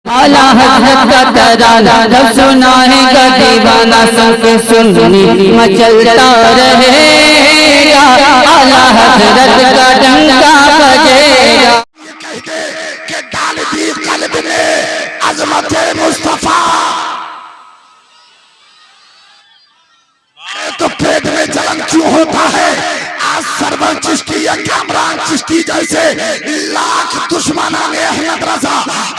आला हज़रत का तराना जब सुनाएगा दीवाना सबके सुननी मचलता रहेगा। आला हज़रत का डंका बजेगा। ये कह दे कि डाल दी कल्ब ने अज़मत मुस्तफा, तो पेट में जलन क्यों होता है? आज सरवर चिश्ती या कामरान चिश्ती जैसे लाख दुश्मना ने अहमद रजा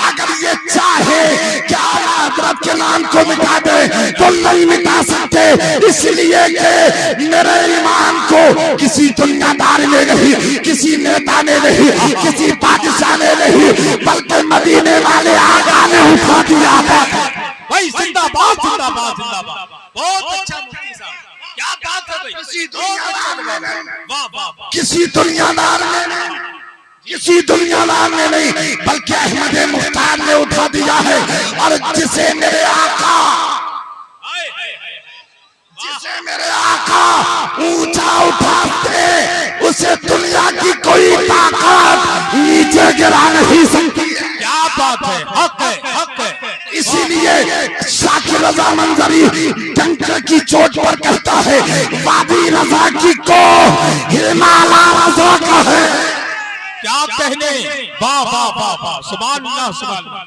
अगर ये चाहे कि आला हज़रत के नाम को मिटा दे तो नहीं मिटा सकते, इसलिए कि मेरे ईमान को किसी दुनियादार ने नहीं, किसी नेता ने नहीं, किसी बादशाह ने नहीं, बल्कि मदीने वाले आका ने उठा दिया है। भाई जिंदाबाद जिंदाबाद जिंदाबाद। बहुत अच्छा मुफ्ती साहब, क्या बात है भाई। वाह वाह वाह। किसी दुनियादार ने नहीं, किसी दुनियादार ने नहीं, बल्कि अहमद मुख्तार ने उठा दिया है। और जिसे मेरे आका, जिसे मेरे आका ऊंचा उठाते उसे दुनिया की कोई ताकत नीचे गिरा नहीं सकती। क्या बात है, हक है, हक है। इसीलिए शाकिर रजा मंजरी डंके की चोट पर कहता है वादी रजा की को हिमालय रजा का है। क्या कहने, वाह वाह वाह वाह, सुभान अल्लाह सुभान अल्लाह।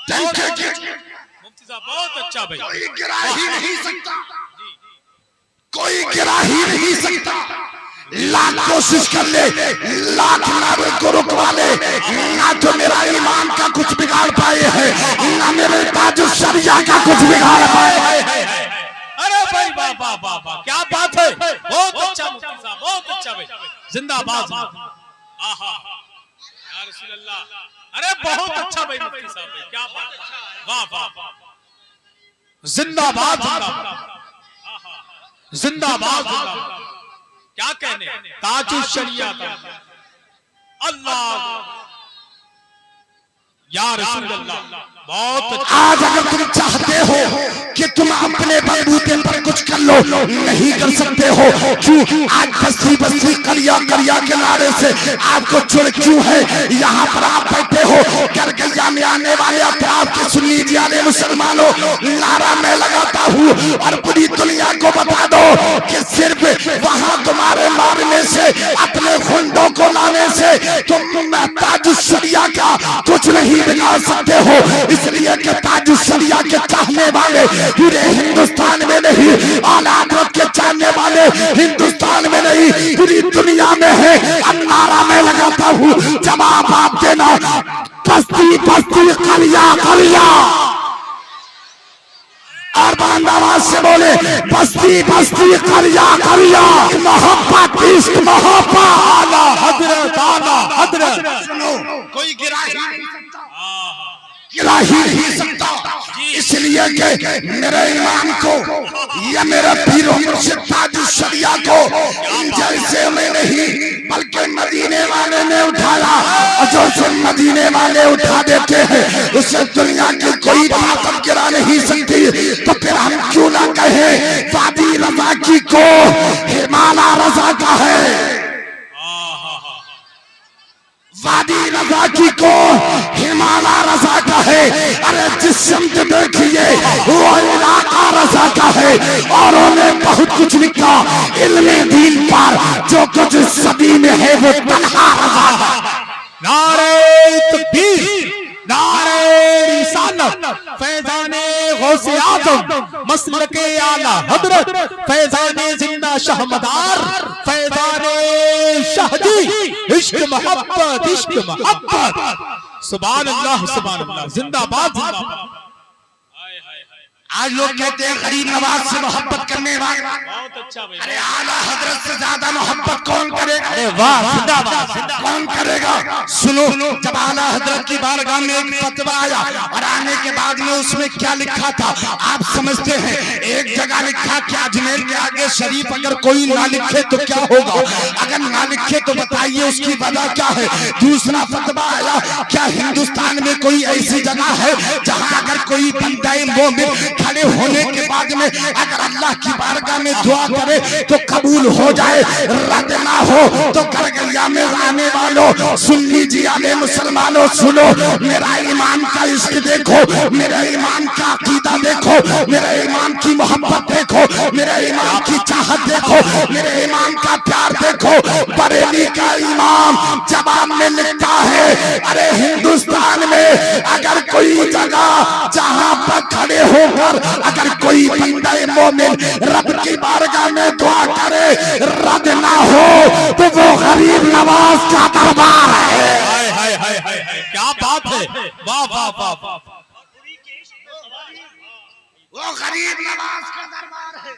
डंके की मुफ्ती साहब बहुत अच्छा भाई। कोई गिरा ही नहीं सकता, कोई गिरा ही नहीं सकता। लाख कोशिश कर ले, लाख नारे को रुकवा ले, ना तो मेरा ईमान का कुछ बिगाड़ पाए हैं, ना मेरे ताजुल शरिया का कुछ बिगाड़ पाए हैं। अरे भाई वाह वाह वाह वाह, क्या बात है। बहुत अच्छा मुफ्ती साहब, बहुत अच्छा भाई। जिंदाबाद। आहा या रसूल अल्लाह। अरे बहुत अच्छा भाई मुफ्ती साहब, क्या बात है। वाह वाह वाह। जिंदाबाद जिंदाबाद जिंदाबाद जिंदाबाद। क्या कहने, ताजुल शरिया का अल्लाह या रसूल अल्लाह। बहुत अच्छा। आज अगर तुम चाहते हो कि तुम अपने बलबूते पर कुछ कर लो, नहीं कर सकते हो। क्यों? आज बस्ती बस्ती कलिया कलिया के नारे से आपको चुड़ क्यों है? यहाँ पर आप बैठे हो, करगैया में आने वाले अपराध के सुन लीजिए आने मुसलमानों, नारा मैं लगाता हूँ और पूरी दुनिया को बता दो कि सिर्फ वहाँ तुम्हारे मारने से, अपने खुंडों को लाने से तुम ताजुल शरिया का कुछ नहीं बिगाड़ सकते हो। इसलिए कि ताजुल शरिया के चाहने वाले पूरे हिंदुस्तान में नहीं, आला हज़रत के चाहने वाले हिंदुस्तान में नहीं पूरी दुनिया में है। अब नारा मैं लगाता हूँ, जवाब आप देना, बस्ती बस्ती कलिया कलिया। और बांध आवाज से बोले बस्ती बस्ती कलिया कलिया। मोहब्बत इश्क मोहब्बत। आला हज़रत, आला हज़रत। सुनो, कोई गिरा ही नहीं सकता, गिरा ही नहीं सकता। इसलिए कि मेरे ईमान को या मेरा पीर मुर्शिद ताजुल शरिया को जैसे में नहीं बल्कि मदीने वाले ने उठाया, और जो मदीने वाले उठा देते हैं उसे दुनिया की कोई ताकत गिरा नहीं सकती। तो फिर हम क्यों ना कहें वादी रजा की को हिमालय रजा का है, वादी रजा की को हिमालय रजा का है। अरे जिस शब्द देखिए वो इलाका रजा का है। और उन्हें बहुत कुछ लिखा इल्मे दीन पर, जो कुछ सदी में है वो तन्हा रजा का। नारे तकबीर, नारे रिसालत, फैज़ाने गौसे आज़म, मसलके आला हज़रत, फैज़ाने जिंदा शहमदार, फैज़ाने शाहदी, इश्क मोहब्बत, इश्क मोहब्बत। सुभान अल्लाह सुभान अल्लाह। जिंदाबाद जिंदाबाद। आज लोग कहते हैं गरीब नवाज से मोहब्बत करने वाले, बहुत अच्छा भाई। अरे आला हज़रत से ज्यादा मोहब्बत कौन करेगा? अरे वाह, जिंदाबाद जिंदाबाद। कौन करेगा? सुनो, जब आला हज़रत की बारगाह में एक फतवा आया और आने के बाद में उसमें क्या लिखा था आप समझते हैं? एक जगह लिखा कि अजमेर के आगे शरीफ अगर कोई ना लिखे तो क्या होगा, अगर ना लिखे तो बताइए उसकी वजह क्या है। दूसरा फतवा आया, क्या हिंदुस्तान में कोई ऐसी जगह है जहाँ अगर कोई बंदा मोमिन खड़े होने के बाद में अगर अल्लाह की बारगाह में दुआ करे तो कबूल हो जाए, रद्द ना हो तो करगैया में आने वालों सुन लीजिए, आने मुसलमानों सुनो, मेरा ईमान का इश्क देखो। देखो, मेरे ईमान का अकीदा देखो, मेरे ईमान की मोहब्बत देखो, मेरे ईमान की चाहत देखो, मेरे ईमान का प्यार देखो। बरेली का इमाम जवाब में लिखता है, अरे हिंदुस्तान में अगर कोई जगह जहां पर खड़े होकर अगर कोई बंदा मोमिन रब की बारगाह में दुआ करे रद ना हो तो वो गरीब नवाज का दरबार है। हाय हाय हाय हाय हाय, क्या बात है, वाह वाह वाह वाह, वो गरीब नवाज का दरबार है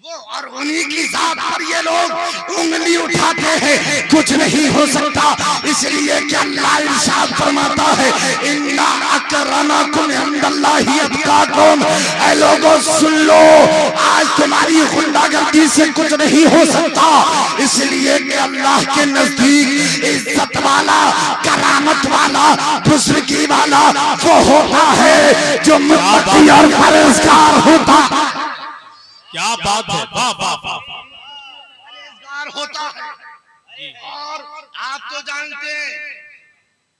वो, और उन्हीं की जात पर ये लोग उंगली उठाते हैं। कुछ नहीं हो सकता, इसलिए कि अल्लाह इरशाद फरमाता है, इन्ना अकरमकुम इंदल्लाहि अतकाकुम। ऐ लोगों सुन लो, आज तुम्हारी गुंडागर्दी से कुछ नहीं हो सकता, इसलिए कि अल्लाह के नजदीक इज्जत वाला, करामत वाला, बुजुर्गी वाला वो होता है जो मुत्तकी और परहेजगार होता है। क्या बात है, वाह वाह वाह, परहेजगार होता है। और आप तो जानते हैं,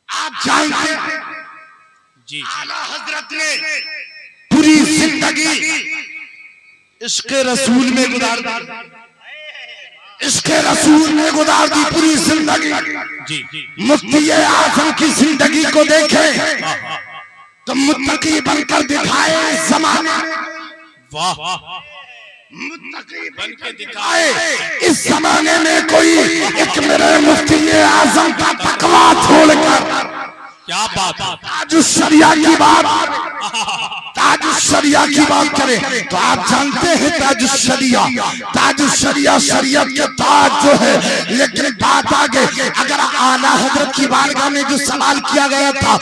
आप जानते हैं जी आला हजरत ने पूरी जिंदगी इश्क़े रसूल में गुजार दी, इश्क़े रसूल में गुजार दी पूरी जिंदगी। जी जी, मुफ्ती आजम की जिंदगी को देखें तो मुत्तकी बनकर दिखाए इस जमाने में, वाह वाह, मुत्तकी बन के दिखाए। इस जमाने में कोई एक मेरे मुफ्ती आजम का तकवा छोड़कर क्या बात है, ताजुश्शरिया की बात, ताजुश्शरिया की बात करें तो आप जानते हैं ताजुश्शरिया, ताजुश्शरिया शरीयत के ताज जो है। लेकिन बात आगे, अगर आला हजरत की बारगाह में जो सवाल किया गया था,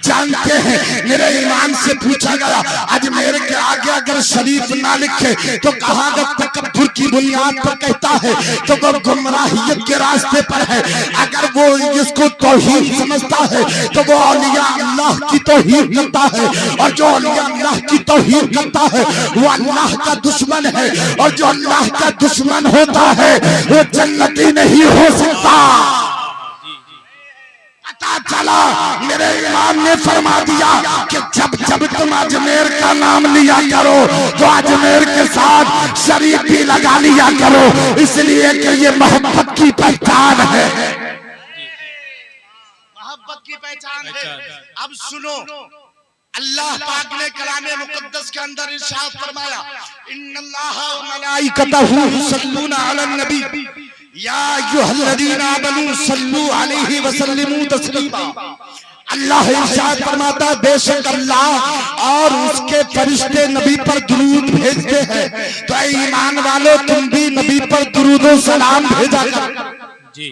जानते हैं मेरे ईमान से पूछा गया, अजमेर के आगे अगर शरीफ ना लिखे तो कहा अगर तकब्बुर की बुनियाद पर कहता है तो वो गुमराहियत के रास्ते पर है। अगर वो इसको तौहीद समझता है तो वो औलिया अल्लाह की तौहीद करता है, और जो औलिया अल्लाह की तौहीद करता है वो अल्लाह का दुश्मन है, और जो अल्लाह का दुश्मन होता है वो जन्नती नहीं हो सकता। पता चला मेरे इमाम ने फरमा दिया कि जब जब तुम अजमेर का नाम लिया करो तो अजमेर के साथ शरीफ भी लगा लिया करो, इसलिए कि ये मोहब्बत की पहचान है, मोहब्बत की पहचान है। अब सुनो, अल्लाह पाक ने कलामे मुकद्दस के अंदर इरशाद फरमाया, इन्नल्लाह व मलाइकतहु युसल्लूना अलन नबी या अय्युहल्लज़ीना आमनू सल्लू अलैहि व सल्लिमू तस्लीमा। अल्लाह इरशाद फरमाता, बेशक अल्लाह और उसके फरिश्ते नबी पर दुरूद भेजते हैं, तो ऐ ईमान वालों तुम भी नबी पर दुरूद और सलाम भेजा करो। जी,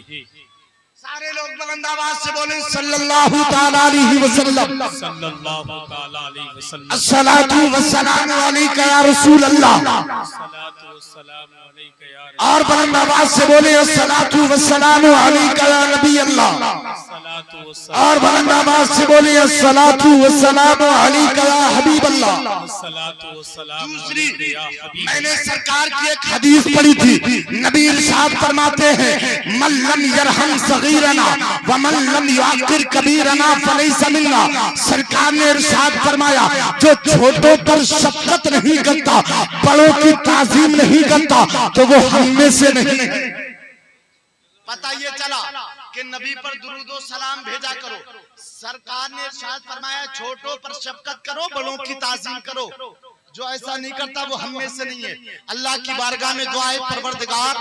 सारे लोग बुलंद आवाज से बोले सल्लल्लाहु ताला अलैहि वसल्लम, सल्लल्लाहु ताला अलैहि वसल्लम, अस्सलातु वस्सलामु अलैका या रसूल अल्लाह, सलातु वस्सलामु अलैका या रसूल, और बुलंद आवाज से बोले अस्सलातु वस्सलामु अलैका या नबी अल्लाह, सलातु वस्सलामु, और बुलंद आवाज से बोले अस्सलातु वस्सलामु अलैका या हबीब अल्लाह। सलातु वस्सलामु दूसरी, अलैका या हबीब, मैंने सरकार की एक हदीस पढ़ी थी, नबी इरशाद फरमाते हैं, मन लम यरहम सगीरना व मन लम युअक्किर कबीरना फलैसा मिन्ना। सरकार ने इरशाद फरमाया, जो छोटों पर शफकत नहीं करता, बड़ों की ताजीम नहीं करता, तो वो हम में से नहीं है। पता ये चला कि नबी पर दुरूद सलाम भेजा करो। सरकार ने इरशाद फरमाया, छोटों पर शफकत करो, बड़ों की ताजीम करो, जो ऐसा नहीं करता वो हम में से नहीं है। अल्लाह की बारगाह में दुआ है, परवरदिगार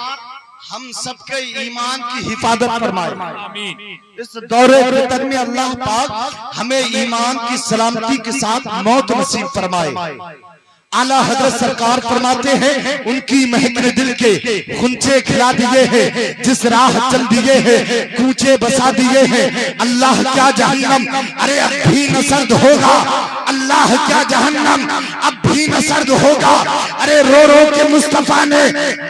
हम सबके ईमान की हिफाजत फरमाए। आमीन। इस दौरे फितर में अल्लाह पाक हमें ईमान की सलामती के साथ मौत नसीब फरमाए। आला हजरत सरकार फरमाते हैं, उनकी महक ने दिल के खुंचे खिला दिए हैं, जिस राह चल दिए हैं कूचे बसा दिए हैं। अल्लाह क्या जहन्नम अरे अब भी न सर्द होगा, अल्लाह क्या जहन्नम अब भी न सर्द होगा। अरे रो रो के मुस्तफा ने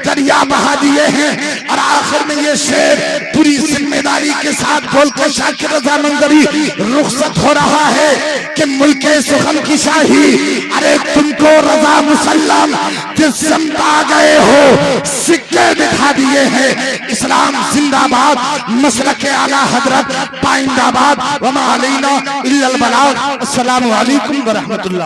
दरिया बहा दिए हैं, और आखिर में ये शेर पूरी जिम्मेदारी के साथ बोल के शाकिर रजा मंजरी रुखसत हो रहा है कि मुल्के सुखन की शाही, अरे तुमको रजा मुसल्लम जिस समत आ गए हो सिक्के दिखा दिए हैं। इस्लाम जिंदाबाद, मसलक आला हजरत पाइंदाबाद, वमा अलैना इल्लल बलाग। अस्सलामु अलैकुम व रहमतुल्लाह।